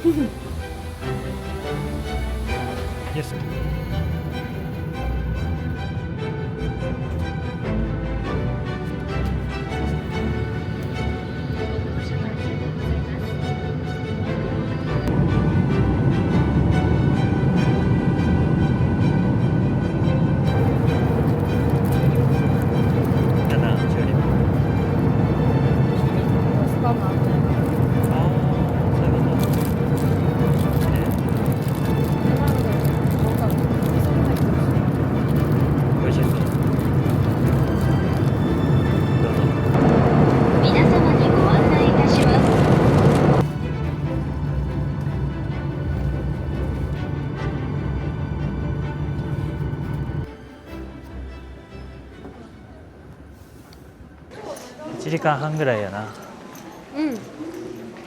Yes. だな、チューリップ。スパマンね。ああ、そういうこと。ね、美味しそう。どうぞ。皆様にご案内いたします。1時間半ぐらいやな。うん。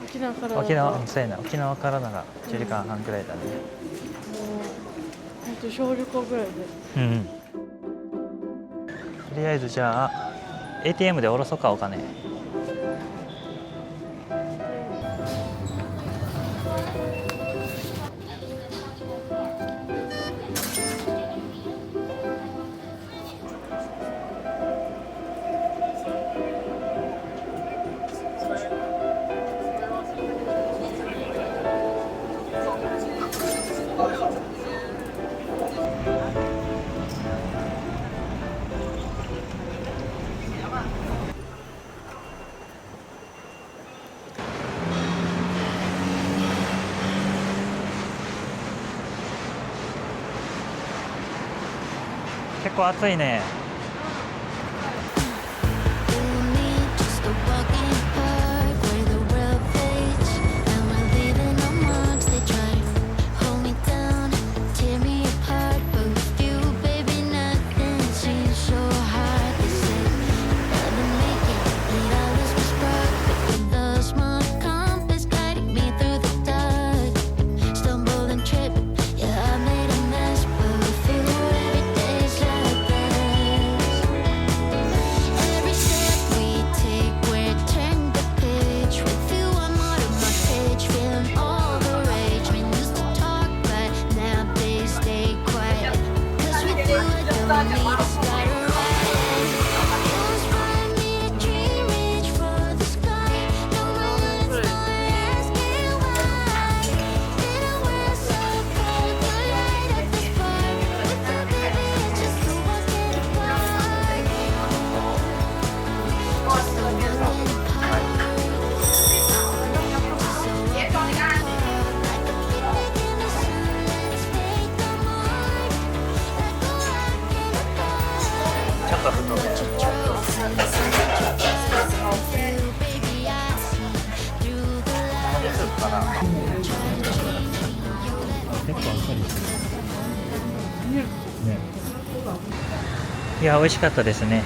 沖縄からだと。沖縄、そうやな。沖縄からなら1時間半ぐらいだね。もう本当小旅行ぐらいで。うん。とりあえずじゃあ ATM で下ろそうかお金。結構暑いね。ちょっと太め。スープかな。結構あっさりしてる。ね。いや、美味しかったですね。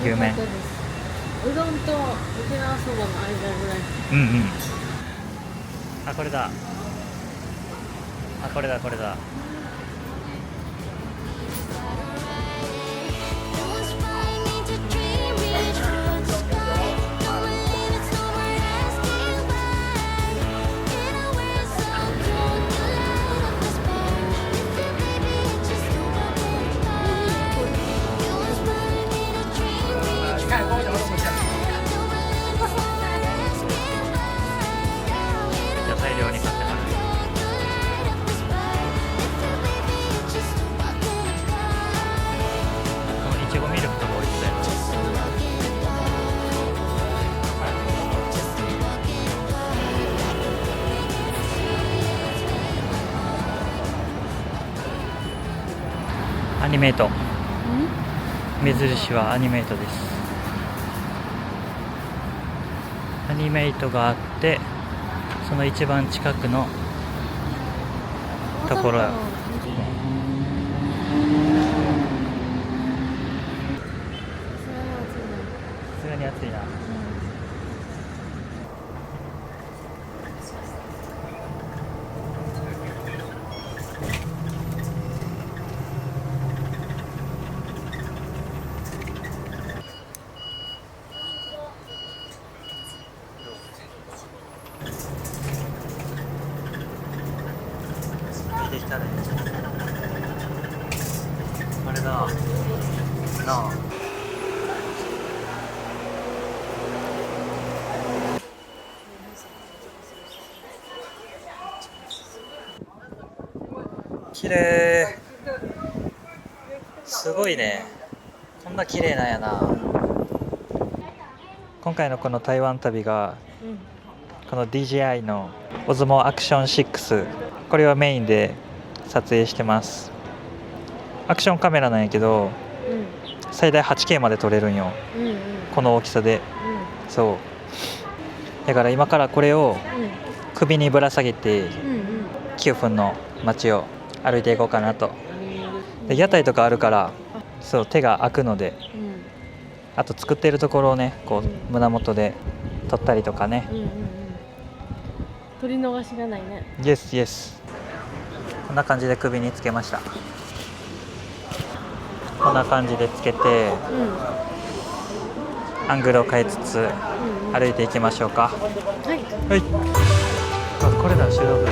牛麺。うどんと沖縄そばの間ぐらい。うんうん。あ、これだ。あ、これだ、これだ。じゃあ大量に買ってはる。このいちごミルクとか美味しそうやな。アニメイト。目印はアニメイトです。アニメイトがあって、その一番近くのところ。さすがに暑いな。なあ。綺麗。すごいね。こんな綺麗なんやな。今回のこの台湾旅が、この DJI の Osmo Action 6、これをメインで撮影してます。アクションカメラなんやけど、最大 8K まで撮れるんよ、この大きさで。そうだから今からこれを首にぶら下げて9分の街を歩いていこうかなと。で屋台とかあるからそう手が空くので、あと作ってるところをねこう胸元で撮ったりとかね。撮り逃しがないね。イエスイエス。こんな感じで首につけました。こんな感じでつけて、アングルを変えつつ歩いていきましょうか。はいはい。あ、これだ、修道部。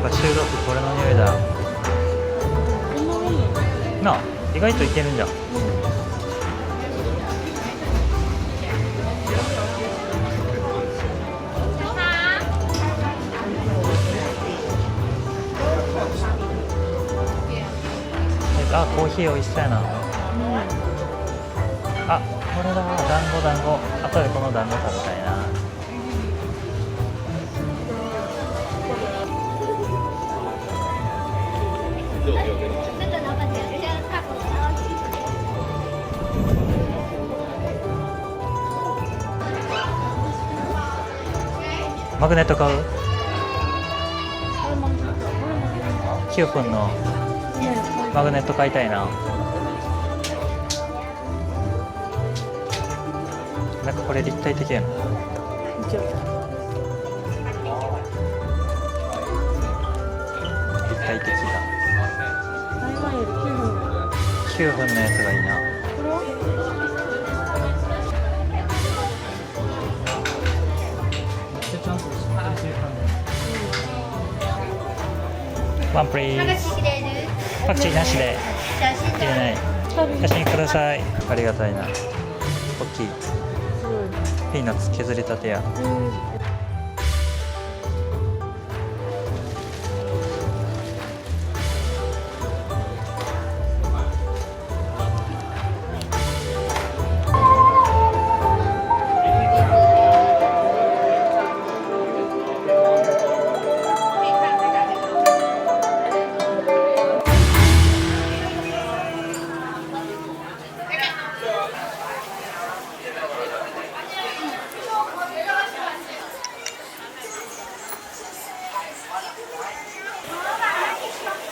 修道部、これの匂いだ。なあ、意外といけるんじゃん。あ、コーヒー美味しそうやな。あ、これだ、団子。後でこの団子食べたいな。マグネット買う？9分のマグネット買いたいな。なんかこれ立体的やな。立体的だ。9分のやつがいいな。ワンプリーズ。パクチーなしで入れない。写真ください。ありがたいな。大きいピーナッツ削りたてや。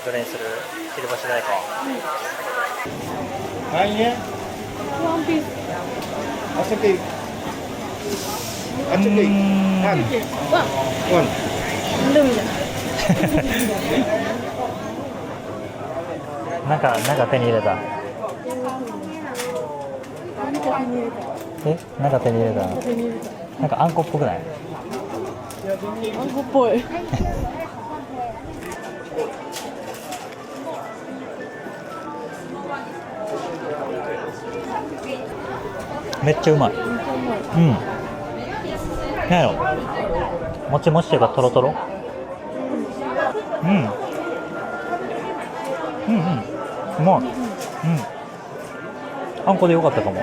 どれにする？切り干し大根。何円？ワンピース。あそけ。あそけ。ワン。ワン。でもいいじゃん。なんか手に入れた。え？なんか手に入れた。なんかあんこっぽくない？あんこっぽい。めっちゃうまい。うん。なんやろ。もちもちというかトロトロ。うん。うまい。あんこでよかったかも。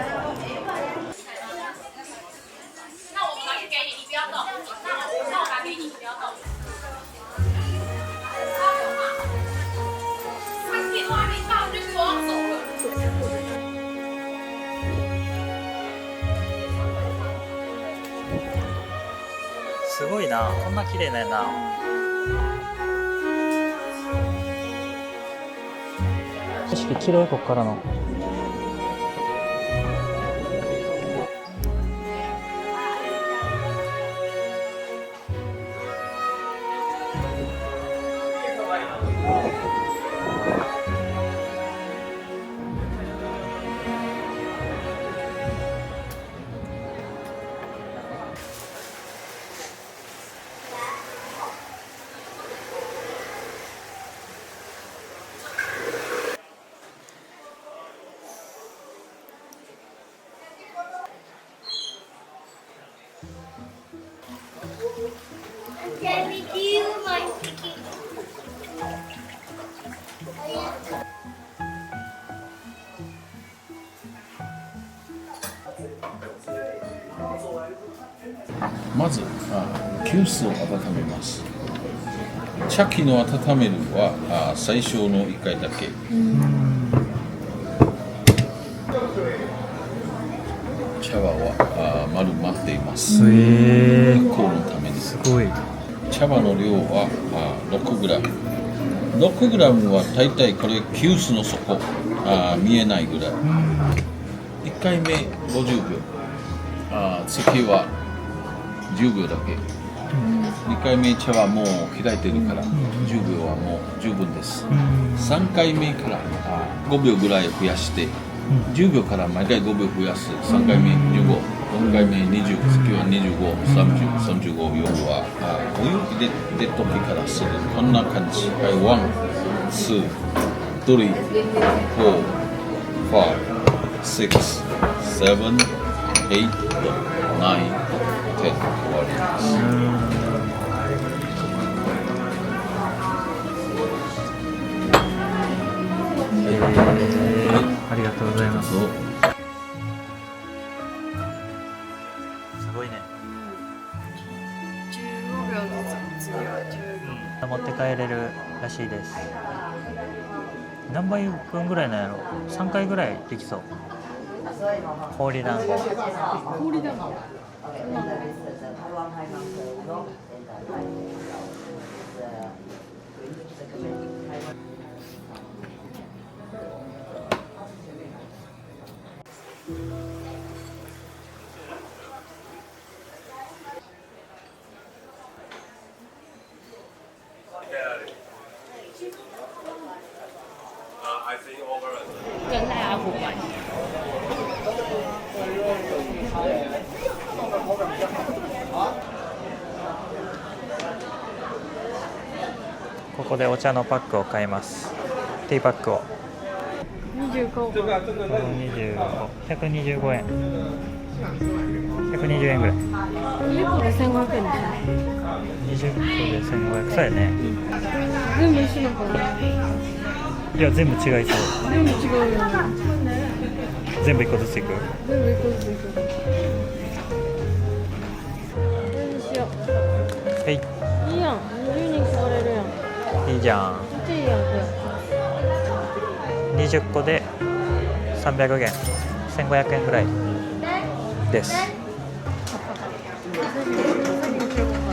すごいな、こんな綺麗なんやな。景色綺麗、こっからの。まず急須を温めます。茶器の温めるは最初の1回だけ。茶葉は丸まっています。発酵のために。すごい。茶葉の量は6グラム。6グラムは大体これ急須の底見えないぐらい。1回目50秒。次は10秒だけ。2回目茶はもう開いてるから10秒はもう十分です。3回目から5秒ぐらい増やして10秒から毎回5秒増やす。3回目15、4回目20、次は25、30、35、4はお湯入れて時からする。こんな感じ。1、2、3、4、5、6、7、8、9、10終わります。ありがとうございます。すごいね。15秒ずつ、次は10秒。持って帰れるらしいです。何杯分ぐらいなんやろ。3回ぐらいできそう。氷団子。氷だもん。跟大家伙伴。ここでお茶のパックを買います。ティーパックを。25。125円。120円ぐらい。20個で1500円で20個で1500。そうやね。全部一緒なのかな。いや全部違いそう。全部違うよね。全部1個ずついく。全部1個ずついく。これにしよう。いいやん。20人買われるやん。いいじゃん。めっちゃいいやんこれ。20個で300元。1500円ぐらいです。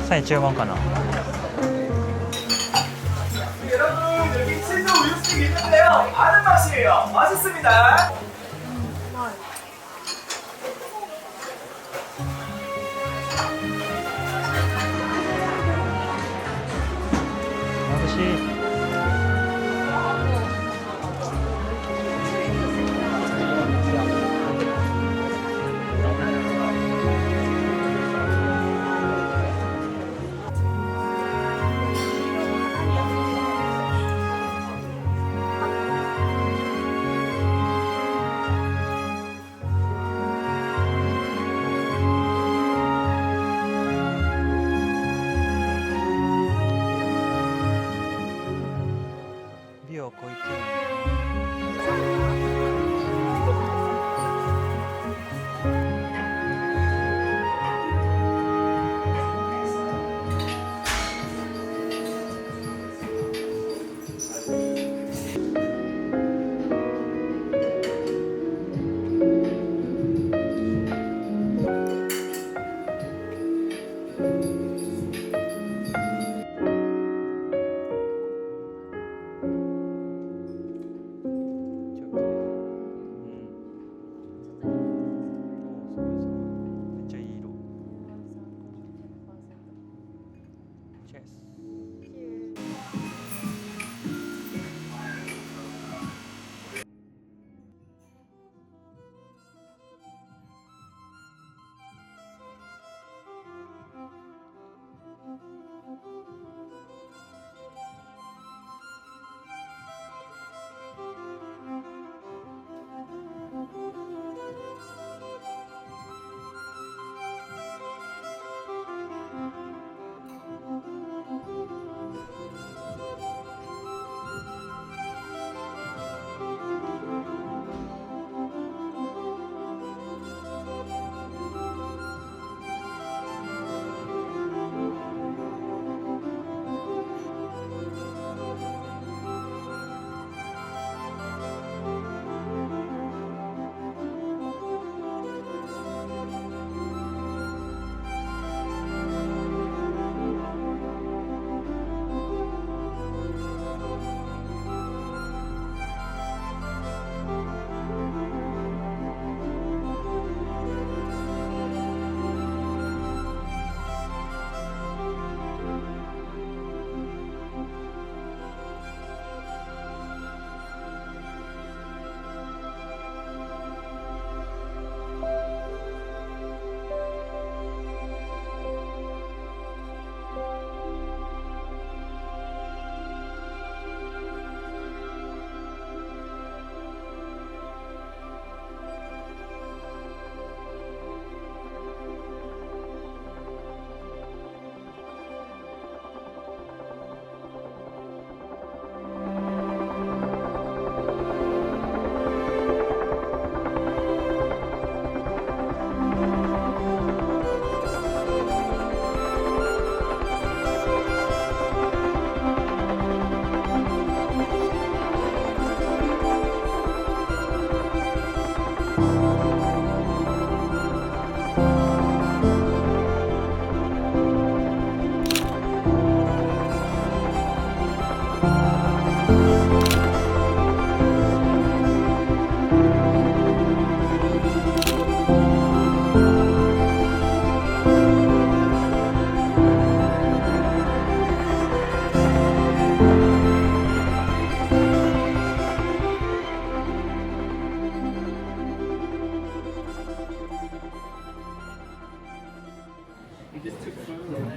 サイン注文かな。 여러분 여기 치즈 우유스틱 있는데요. 아는 맛이에요. 맛있습니다. 맛있이. 今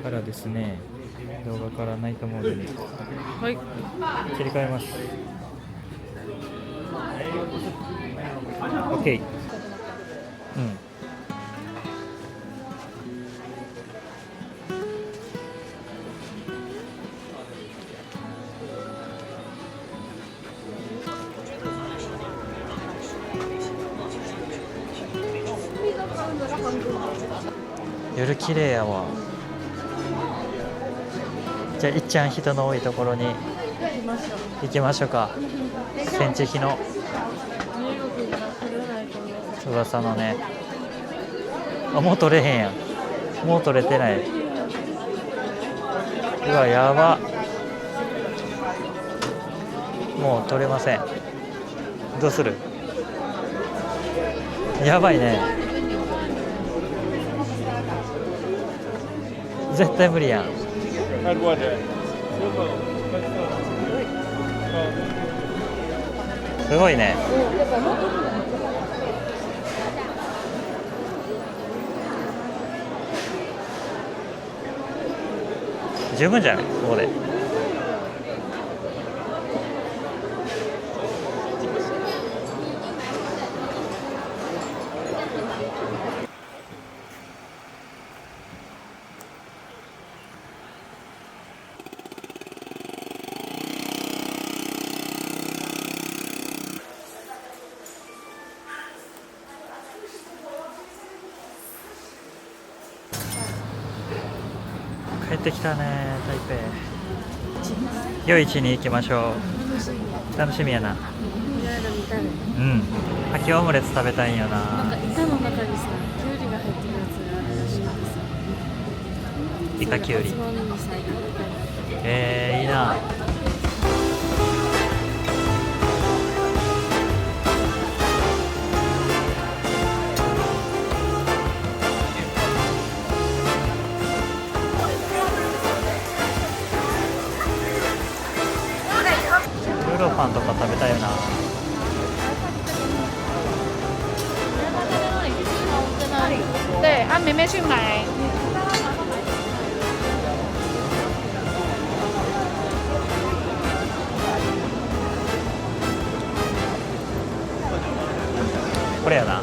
からですね、動画からナイトモードにはい。切り替えます。OK。うん。夜綺麗やわ。じゃあいっちゃん人の多いところに行きましょうか。戦地日の噂のね。あ、もう取れへんやん。もう取れてない。うわ、やば。もう取れません。どうする？やばいね。絶対無理やん。すごいね。十分じゃない？ここで。帰ってきたね、台北。夜市に行きましょう。楽しみやな。うん。かきオムレツ食べたいんよな。なんか板の中にさ、きゅうりが入ってるやつがあるらしいんですよ。イカきゅうり。つまみにさ、入れたり。いいな。ルーローパンとか食べたいよな。对，啊，妹妹去买。これやな。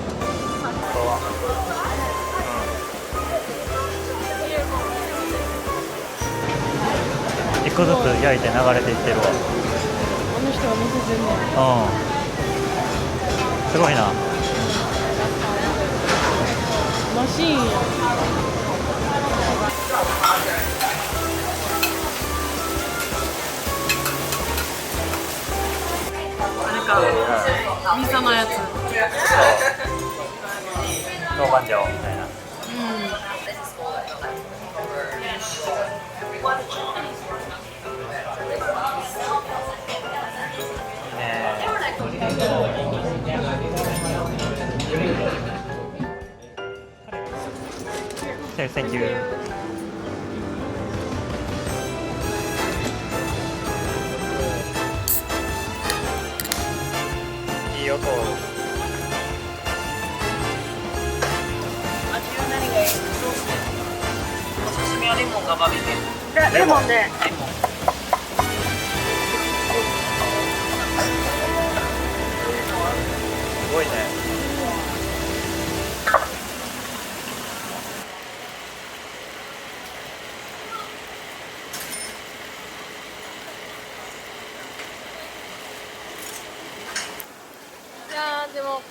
一個ずつ焼いて流れていってるわ。あの人は乗せてんねうん。すごいな。マシーンや。ミサのやつ。豆板醤みたいな。Thank you. いい音。味は何がいい？おすすめはレモンがバーベキュー。レモンで。レモン。すごいね。いやーでも。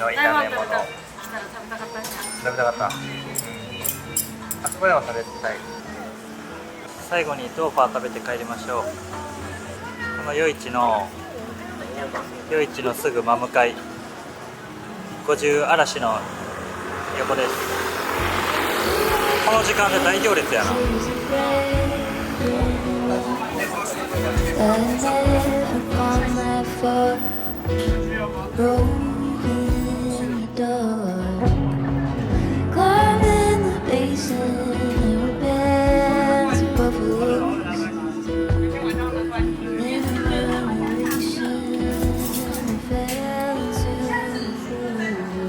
の炒め物。来たら食べたかったんじゃん。食べたかった。あそこでは食べたい。最後にトーファー食べて帰りましょう。この夜市のすぐ真向かい、50嵐の横です。この時間で大行列やな。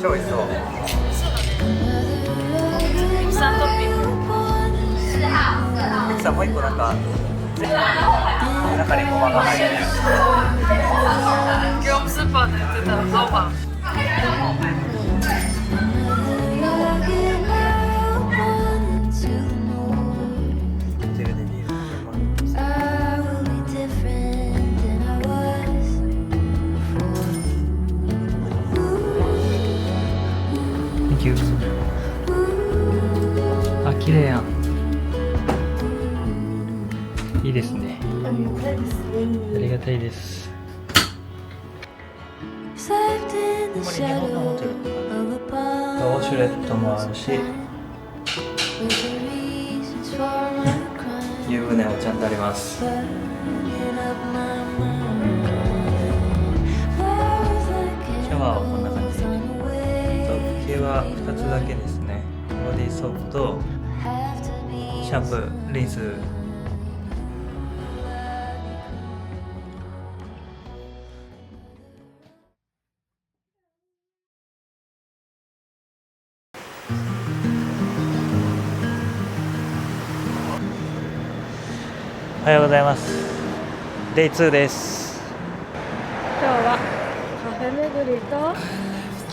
超美味しそう。国産トッピング。さあもう一個なんか中にごまが入ってる。業務スーパーで売ってたら青パン。あ、綺麗やん。いいですね。ありがたいです。ここに日本のホテルとかウォシュレットもあるし、湯船もちゃんとあります。シャワーはこんな感じ。ソープ系は2つだけですね。ボディーソープとシャンプー、リンス。おはようございます。デイ2です。今日はカフェ巡りと今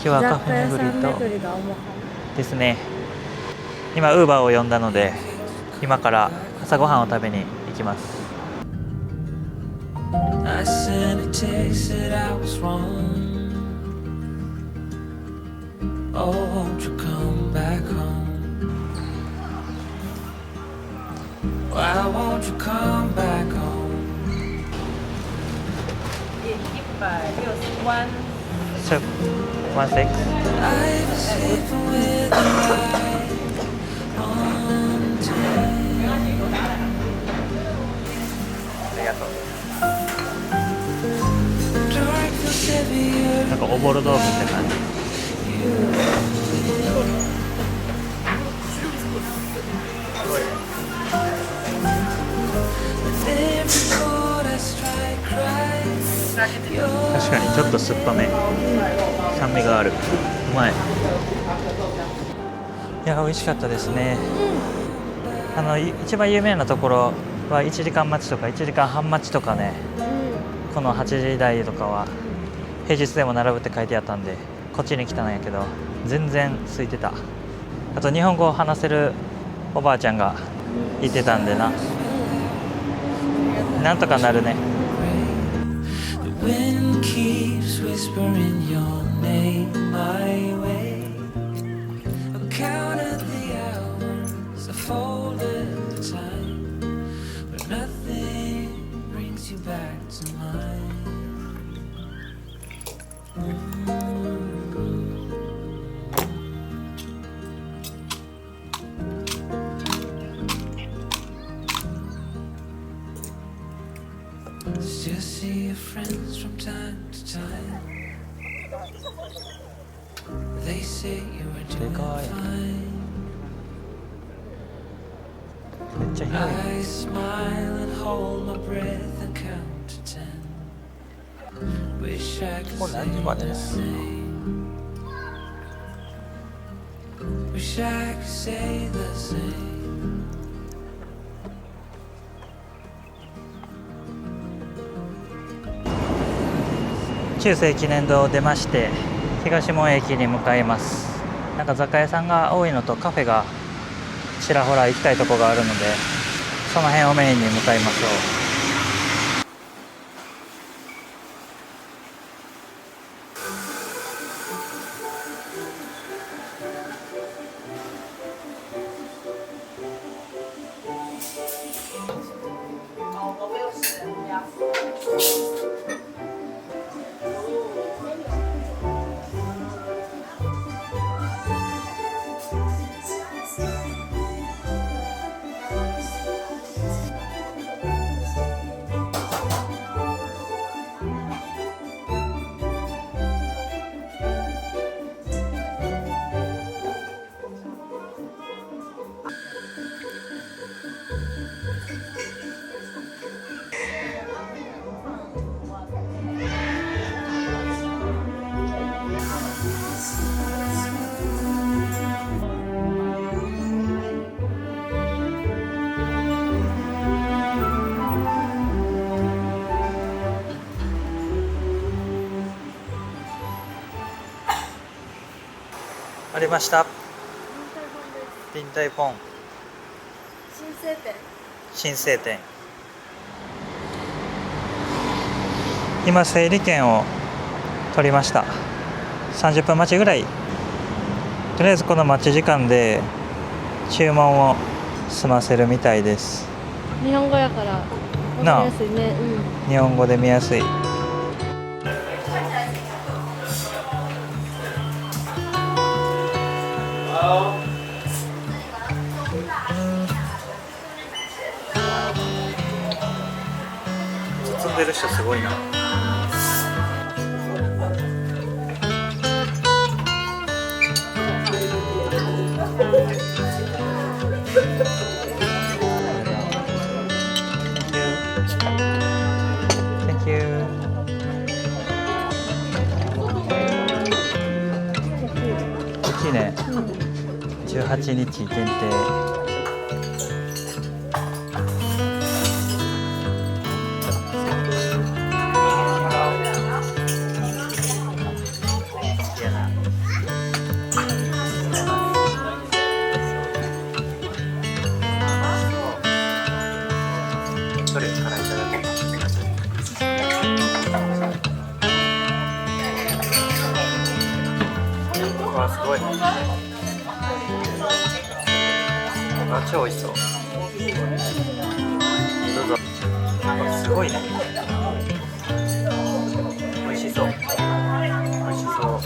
日はカフェ巡りと巡りが主ですね。今ウーバーを呼んだので、今から朝ごはんを食べに行きます。I sent a text that I was wrong. Oh, won't you come back home? Why won't you come back home? シャワンセックス。 I was sleeping with the light on today. ありがとう。 Dark feels heavier. なんかおぼろ豆腐って感じ。確かにちょっと酸っぱめ、酸味がある。うまい。いや、美味しかったですね。一番有名なところは1時間待ちとか1時間半待ちとかね、この8時台とかは平日でも並ぶって書いてあったんで、こっちに来たんやけど全然空いてた。あと日本語を話せるおばあちゃんがいてたんでな、なんとかなるね。The wind keeps whispering your name my way. I counted the hours, I folded the time, but nothing brings you back to mine. Still see your friends from time to time. They say you are doing fine. めっちゃ広い。 I smile and hold my breath and count to 10. Wish I could もう何時まで say the same. Wish I could say the same. 中世記念堂を出まして東門駅に向かいます。なんか雑貨屋さんが多いのとカフェがちらほら行きたいとこがあるので、その辺をメインに向かいましょう。ありました。臨海ポン新生店。新生店。今整理券を取りました。30分待ちぐらい。とりあえずこの待ち時間で注文を済ませるみたいです。日本語やから分かりやすいね。日本語で見やすい。包んでる人すごいな。Thank you. 大きいね。18日限定。どれからいただこうか。うわ、すごい。あ、超美味しそう。どうぞ。すごいね。美味しそう。美味しそう。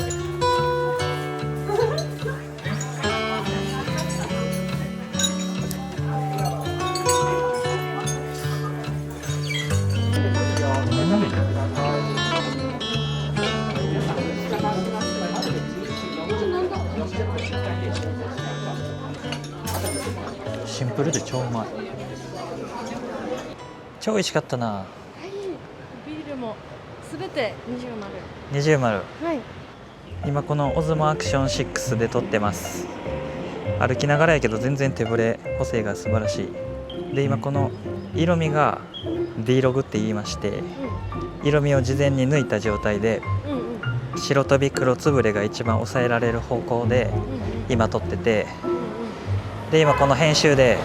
シンプルで超うまい。超美味しかったな。はい。ビールもすべて20丸。20丸。はい。今このオズモアクション6で撮ってます。歩きながらやけど全然手ぶれ補正が素晴らしい。で今この色味が D ログって言いまして、色味を事前に抜いた状態で白飛び黒つぶれが一番抑えられる方向で今撮ってて、で今この編集で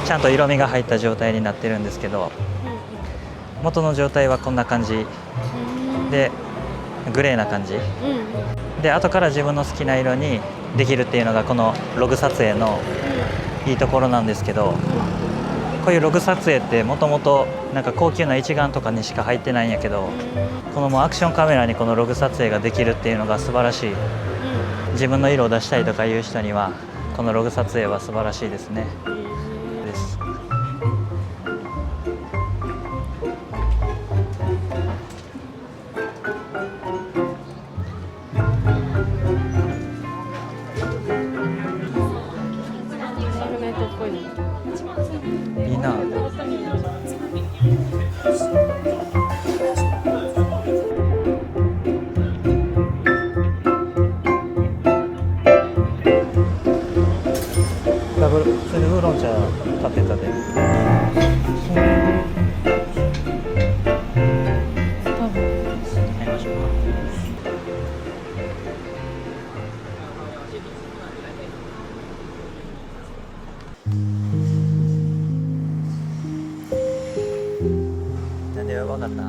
ちゃんと色味が入った状態になってるんですけど、元の状態はこんな感じでグレーな感じで、後から自分の好きな色にできるっていうのがこのログ撮影のいいところなんですけど、こういうログ撮影ってもともとなんか高級な一眼とかにしか入ってないんやけど、このもうアクションカメラにこのログ撮影ができるっていうのが素晴らしい。自分の色を出したいとかいう人にはこのログ撮影は素晴らしいですね。です。いいな。ダブル普通にウーロン茶買ってたで。買いましょうか。なんでわかった？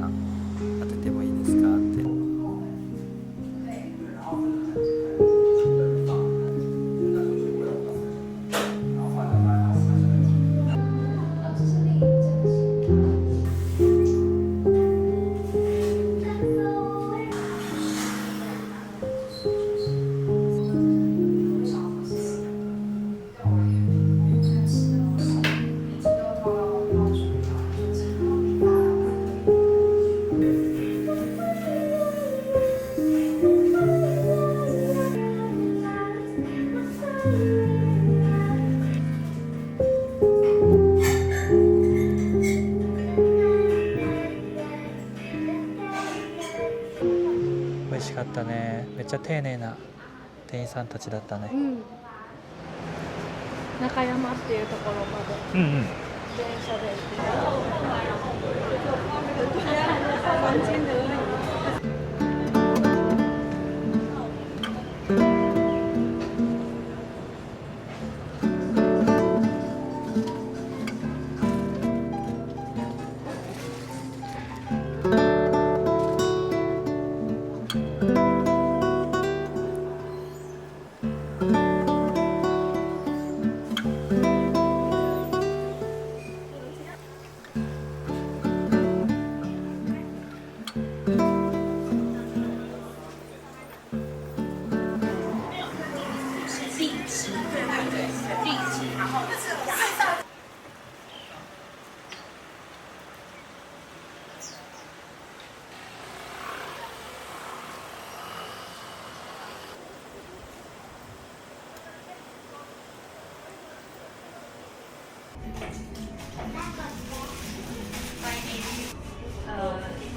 当ててもいいですかって。美味しかったね。めっちゃ丁寧な店員さんたちだったね。中山っていうところまで電車で行って。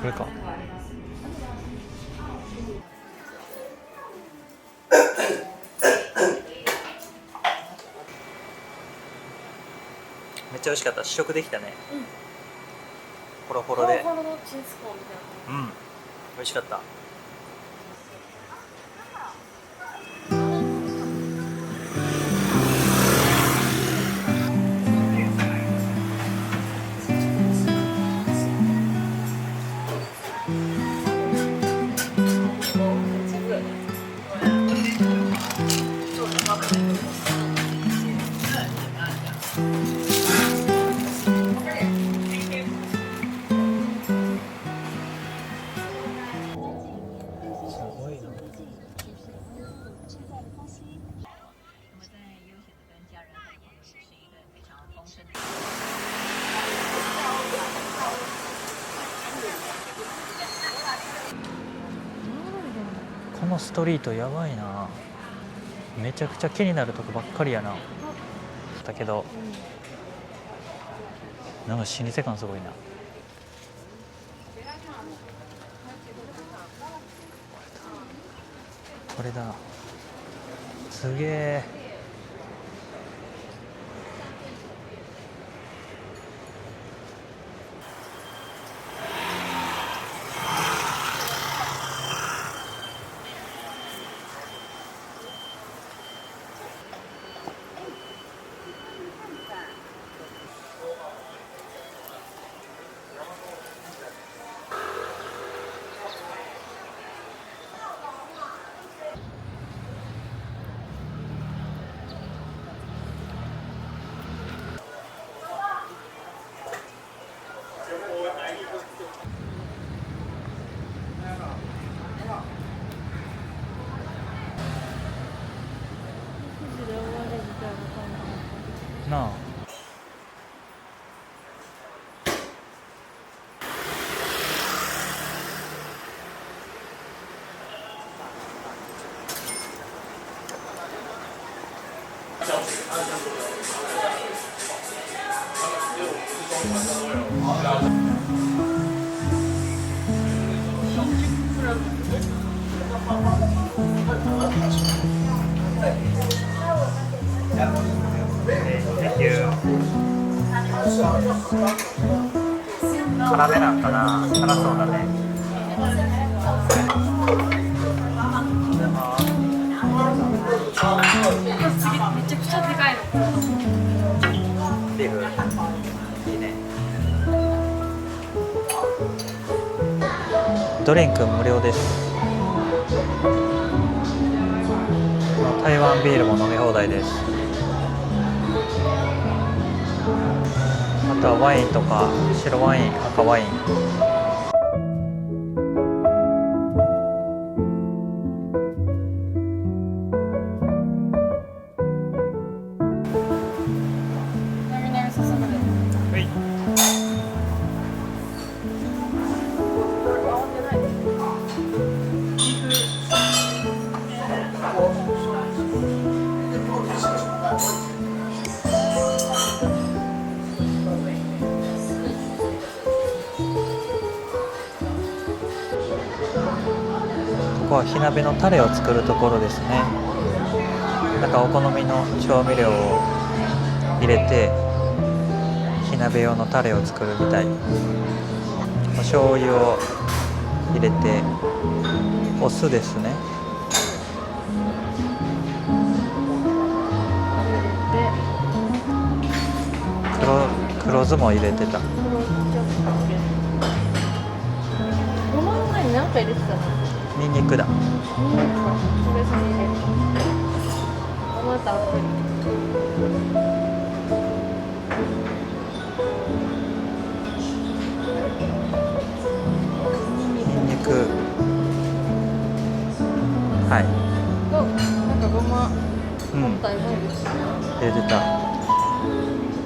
れか。めっちゃ美味しかった。試食できたね。ホロホロで。ホロホロのチンスコーンみたいな。美味しかった。このストリートやばいな。めちゃくちゃ気になるとこばっかりやな。だけどなんか老舗感すごいな。これだ。すげえ。なあ。辛めなんかな。辛そうだね。次めちゃくちゃでかいの。ビーフいいね。ドリンク無料です。台湾ビールも飲み放題です。あとはワインとか白ワイン、赤ワイン。ここは火鍋のタレを作るところですね。なんかお好みの調味料を入れて火鍋用のタレを作るみたい。お醤油を入れて、お酢ですね。黒酢も入れてた。ごまの前に何か入れてたの？ニンニクだ。ニンニクか。それ入れる。ごまたっぷり。ニンニク。はい。なんかごま本体も入れてた。入れてた。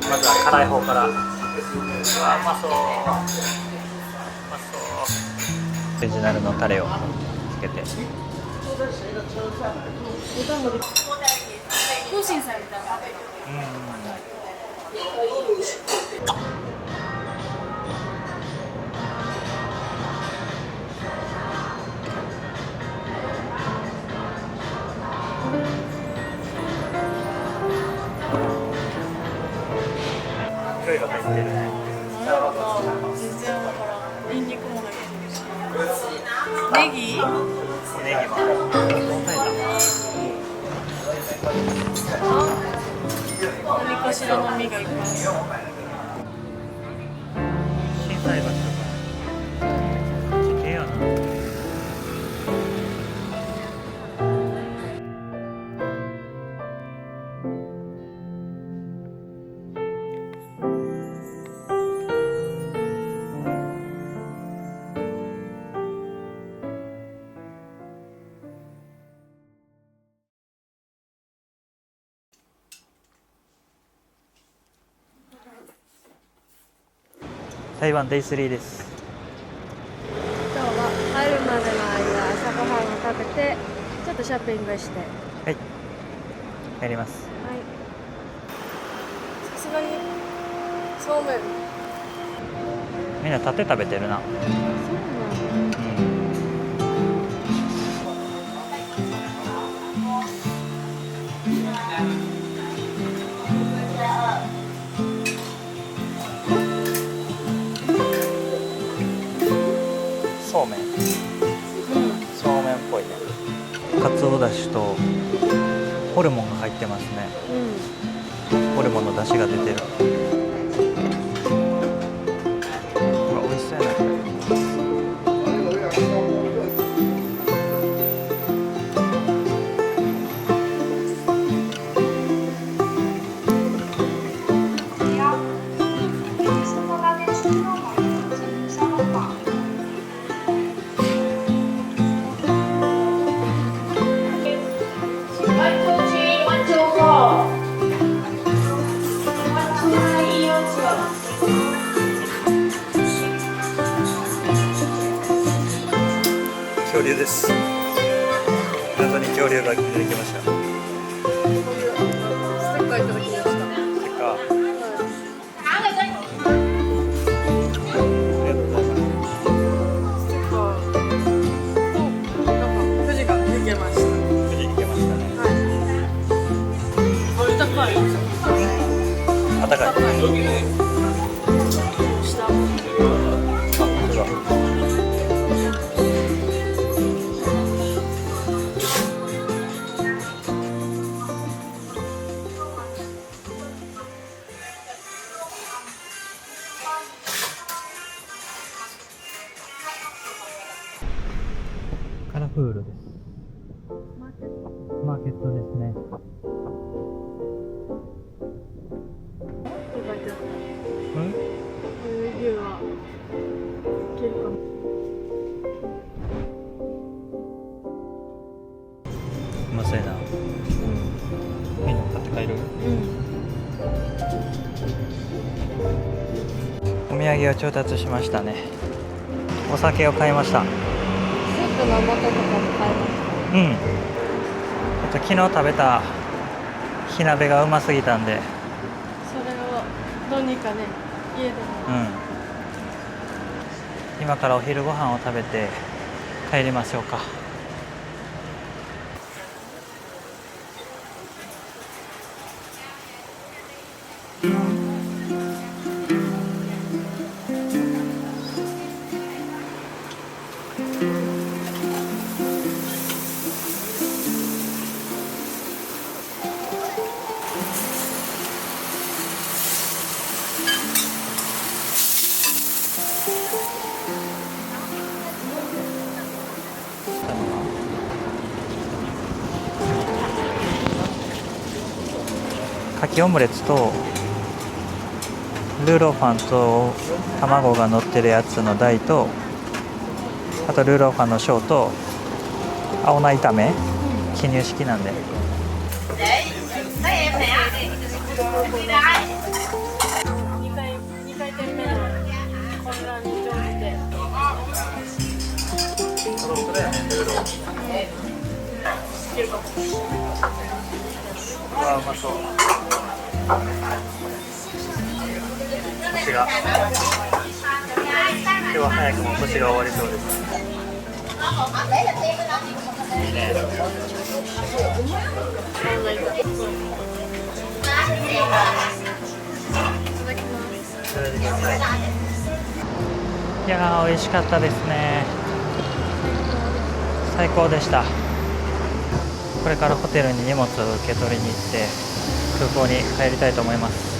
まずは辛い方から。うわ、うまそう。うまそう。オリジナルのタレをつけて。空心菜みたいな。いろいろ入ってるね。なるほど。全然わからん。ニンニクも入ってるし。ネギ？ネギも何かしらの実がいっぱいある。心斎橋とか地形やな。台湾デイ3です。今日は入るまでの間朝ごはんを食べてちょっとショッピングしてはい、やります。はいさすがにそうめんみんな立って食べてるな。そうめん、そうめんっぽいね。かつおだしとホルモンが入ってますね。ホルモンのだしが出てる。うわ、美味しそうやなこれ。恐竜です。謎に恐竜が出てきました。ステッカーいただきました。ステッカー。ありがとうございます。ステッカーなんかくじが抜けました。無事に行けましたね。あったかい。あったかい。下。あ、本当だ。カラフールです。マーケットですね。うん？こういう牛はいけるかも。うまそうやな。みんな買って帰る？お土産を調達しましたね。お酒を買いました。スープの素とかも買いました。うん。昨日食べた火鍋がうますぎたんで。それをどうにかね家でも。今からお昼ご飯を食べて帰りましょうか。かきオムレツとルーローファンと卵が乗ってるやつの大と、あとルーローファンの小と青菜炒め、記入式なんで。2回転目の混乱に乗じてトロトロやね、ルーロー。うわ、うまそう。星が今日は早くも星が終わりそうです。いいね。いやー美味しかったですね。最高でした。これからホテルに荷物を受け取りに行って空港に帰りたいと思います。